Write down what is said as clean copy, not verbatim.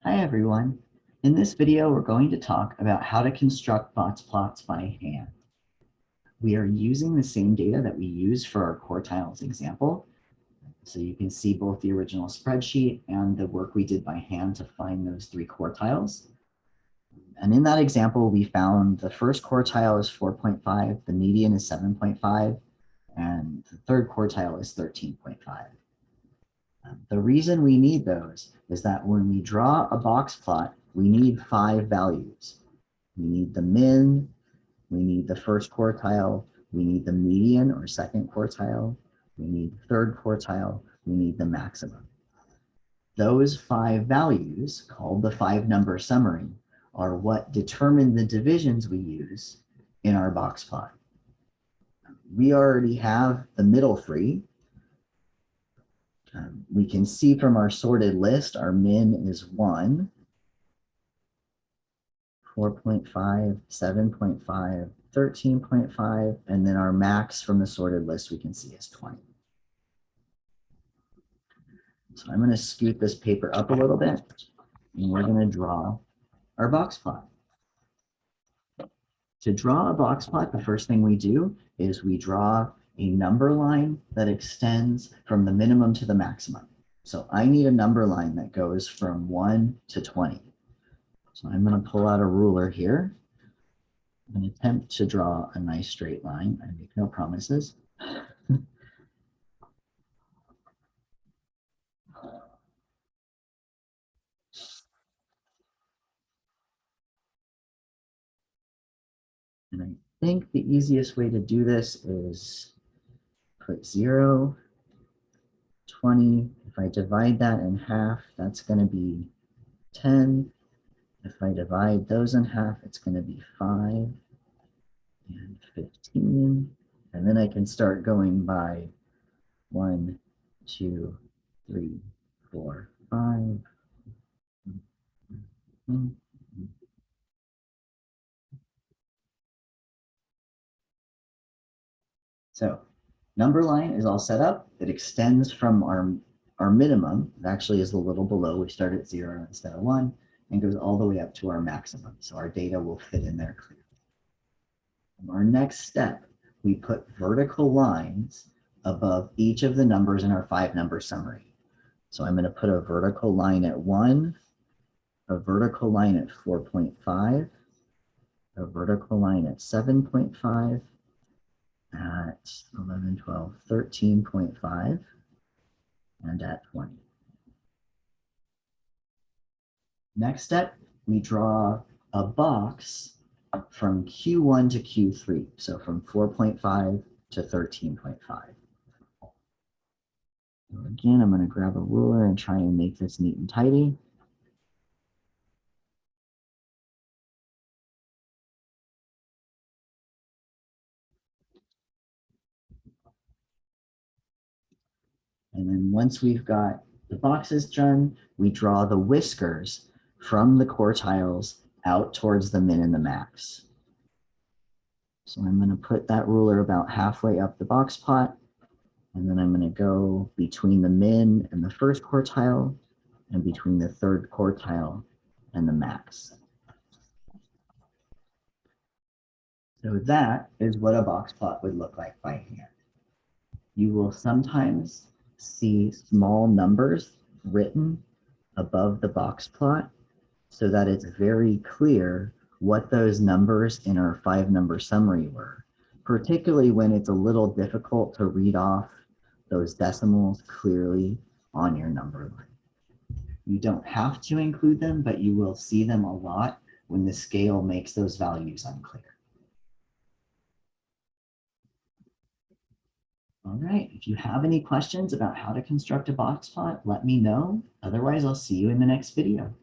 Hi everyone. In this video, we're going to talk about how to construct BOXPLOTs by hand. We are using the same data that we used for our quartiles example. So you can see both the original spreadsheet and the work we did by hand to find those three quartiles. And in that example, we found the first quartile is 4.5, the median is 7.5, and the third quartile is 13.5. The reason we need those is that when we draw a box plot, we need 5 values. We need the min, we need the first quartile, we need the median or second quartile, we need third quartile, we need the maximum. Those 5 values, called the 5-number summary, are what determine the divisions we use in our box plot. We already have the middle 3. We can see from our sorted list, our min is 1, 4.5, 7.5, 13.5, and then our max from the sorted list we can see is 20. So I'm going to scoot this paper up a little bit, and we're going to draw our box plot. To draw a box plot, the first thing we do is we draw a number line that extends from the minimum to the maximum. So I need a number line that goes from 1 to 20. So I'm going to pull out a ruler here and attempt to draw a nice straight line. I make no promises. And I think the easiest way to do this is put 0, 20. If I divide that in half, that's going to be 10. If I divide those in half, it's going to be 5 and 15. And then I can start going by 1, 2, 3, 4, 5. So number line is all set up. It extends from our minimum. It actually is a little below. We start at 0 instead of 1 and goes all the way up to our maximum. So our data will fit in there clearly. Our next step, we put vertical lines above each of the numbers in our 5-number summary. So I'm going to put a vertical line at 1, a vertical line at 4.5, a vertical line at 7.5, at 11, 12, 13.5, and at 20. Next step, we draw a box from Q1 to Q3, so from 4.5 to 13.5. So again, I'm going to grab a ruler and try and make this neat and tidy. And then once we've got the boxes done, we draw the whiskers from the quartiles out towards the min and the max. So I'm going to put that ruler about halfway up the box plot, and then I'm going to go between the min and the first quartile and between the third quartile and the max. So that is what a box plot would look like by hand. You will sometimes see small numbers written above the box plot so that it's very clear what those numbers in our 5-number summary were, particularly when it's a little difficult to read off those decimals clearly on your number line. You don't have to include them, but you will see them a lot when the scale makes those values unclear. All right, if you have any questions about how to construct a box plot, let me know. Otherwise, I'll see you in the next video.